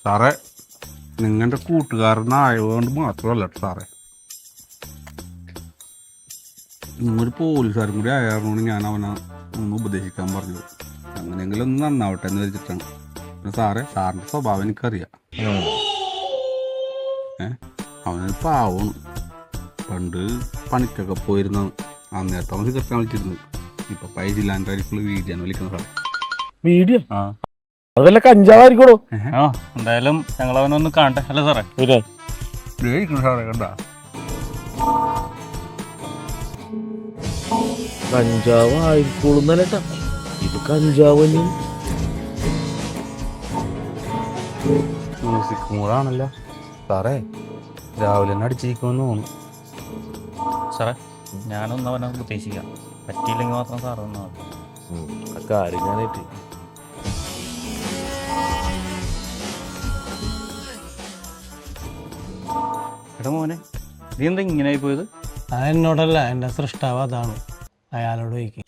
സാറേ, നിങ്ങളുടെ കൂട്ടുകാരനായതുകൊണ്ട് മാത്രമല്ല സാറേ, നിങ്ങളൊരു പോലീസുകാരും കൂടി ആയതുകൊണ്ട് ഞാൻ അവനെ ഒന്ന് ഉപദേശിക്കാൻ പറഞ്ഞത്. അങ്ങനെയെങ്കിലും ഒന്ന് നന്നാവട്ടെ എന്ന് വെച്ചിട്ടാണ്. പിന്നെ സാറിൻ്റെ സ്വഭാവം എനിക്കറിയാം. അവനൊരു പാവമാണ്. പണ്ട് പണിക്കൊക്കെ പോയിരുന്നാണ്. അന്നേരത്തെ അവൻ സിഗരറ്റ് വിളിച്ചിരുന്നത്. ഇപ്പൊ പൈസ ഇല്ലാണ്ടായിരിക്കുള്ള വീഡിയോയാണ് വിളിക്കുന്നത് സാറേ. വീഡിയോ? അതല്ല കഞ്ചാവായിരിക്കണോ? എന്തായാലും ഞങ്ങൾ അവനൊന്ന് കാണട്ടെ അല്ലേ സാറേ? സാറേ കണ്ട കഞ്ചാവ് ആയിക്കോളുന്നല്ലേട്ടാ, ഇത് കഞ്ചാവ് മ്യൂസിക് മൂടാണല്ലോ സാറേ. രാവിലെ തന്നെ അടിച്ചിരിക്കുമെന്ന് തോന്നുന്നു സാറേ. ഞാനൊന്ന് അവനെ ഉദ്ദേശിക്കാം, പറ്റിയില്ലെങ്കിൽ മാത്രം സാറ് വന്നാൽ ആ കാര്യം ഞാനായിട്ട്. എടാ മോനെ, നീ എന്താ ഇങ്ങനെ ആയി പോയത്? അതെന്നോടല്ല, എൻ്റെ സൃഷ്ടാവ് അതാണ്. അയാളോട് ചോദിക്കും.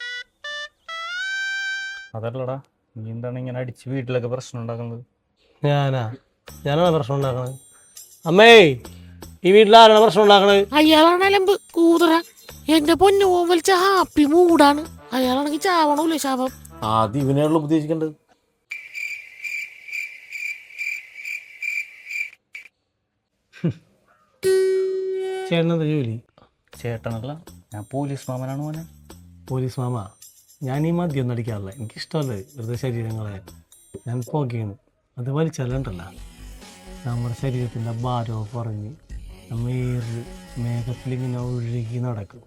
അതല്ലടാ, നീ എന്താണ് ഇങ്ങനെ അടിച്ച് വീട്ടിലൊക്കെ പ്രശ്നം ഉണ്ടാക്കുന്നത്? ഞാനാണ് പ്രശ്നം ഉണ്ടാക്കണത്. അമ്മേ, ഈ വീട്ടിൽ ആരാണ് പ്രശ്നം ഉണ്ടാക്കണത്? അയാളാണ് അലമ്പ് കൂതറ. എന്റെ പൊന്നു വലിച്ച ഹാപ്പി മൂടാണ്. അയാളാണെങ്കിൽ ചാവണൂല്ലേ ശാപം. ആദ്യം ഇവനെയുള്ള ഉപദേശിക്കേണ്ടത്. ചേട്ടനെന്താ ജോലി? ചേട്ടനല്ല, ഞാൻ പോലീസ് മാമനാണ് മോനെ. പോലീസ് മാമ, ഞാൻ ഈ മദ്യമൊന്നും അടിക്കാറില്ല. എനിക്കിഷ്ടമല്ല വെറുതെ ശരീരങ്ങളെ. ഞാൻ പുകയാണ്. അത് വലിച്ചല്ലണ്ടല്ല, നമ്മുടെ ശരീരത്തിൻ്റെ ഭാരമൊക്കെ കുറഞ്ഞ് നമ്മൾ ഏറ് മേഘത്തിലിങ്ങനെ ഒഴുകി നടക്കും.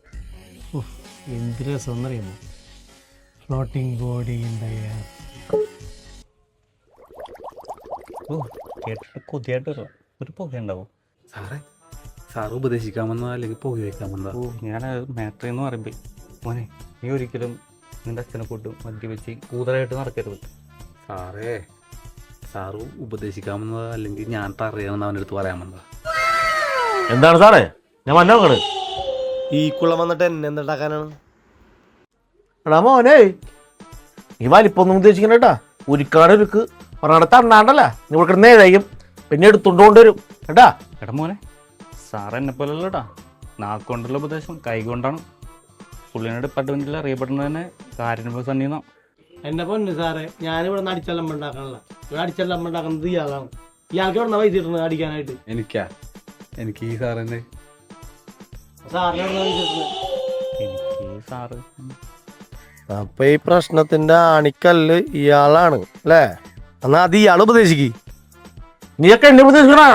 എന്ത് രസമെന്നറിയുമോ? ഫ്ലോട്ടിംഗ് ബോഡി ഉണ്ടായ കേട്ടിട്ട് കൊതിയായിട്ടല്ല, ഒരു പുക ഉണ്ടാവും. സാറ് ഉപദേശിക്കാമെന്നോ അല്ലെങ്കിൽ പുക വയ്ക്കാമെന്നോ? ഞാൻ മാറ്റർ എന്ന് പറയുമ്പോൾ മോനെ, നീ ഒരിക്കലും നിന്റെ അച്ഛനെ കൊണ്ട് മദ്യപിച്ച് കൂതറായിട്ട് നടക്കരുത്. സാറ് ഉപദേശിക്കാമെന്നോ അല്ലെങ്കിൽ ഞാൻ പറയാമെന്ന് അവൻ്റെ അടുത്ത് പറയാമെന്നോ? എന്താണ് സാറേ, ഞാൻ മന്നോക്കണ് ഈ കുളം വന്നിട്ട് എന്നെ എന്തുണ്ടാക്കാനാണ്? എടാ മോനെ, നീ വലിപ്പൊന്നും ഉദ്ദേശിക്കണേട്ടാ. ഉരുക്കാടൊരുക്ക് പറഞ്ഞിടത്ത് അണ്ണാണ്ടല്ല, നീ കൊടുക്കുന്ന ഏതായും പിന്നെ എടുത്തുകൊണ്ട് വരും കേട്ടാ. എടാ മോനെ, സാറ് എന്നെ പോലല്ലടാ. നാക്കുകൊണ്ടുള്ള ഉപദേശം കൈകൊണ്ടാണ്. പുള്ളിയുടെ ഡിപ്പാർട്ട്മെന്റിൽ അറിയപ്പെടുന്നത് തന്നെ കാര്യം സന്നിധാനം. എന്റെ പൊന്ന് സാറേ, ഞാനിവിടെ നിന്ന് അടിച്ചെല്ലാം ഉണ്ടാക്കാനല്ല. ഇവിടെ അടിച്ചെല്ലാം ഉണ്ടാക്കുന്നത് ഇയാളാണ്. ഇയാൾക്ക് ഇവിടെ പൈസ കിട്ടുന്നത് അടിക്കാനായിട്ട്. എനിക്ക് ഈ സാറിൻ്റെ സാറ് അപ്പൊ ഈ പ്രശ്നത്തിന്റെ ആണിക്കല്ല് ഇയാളാണ് അല്ലേ? എന്നാ അത് ഇയാൾ ഉപദേശിക്ക്. നീയൊക്കെ എന്നെ ഉപദേശിക്കണാ?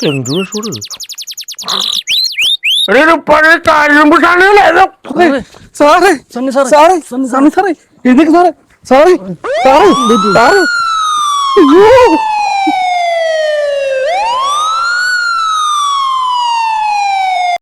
എന്തു പഴയ കാര്യം സാറേ, സാറേ, സാറേ, സാറേ, സാറേ, സാറേ, സാറേ, സാറേ,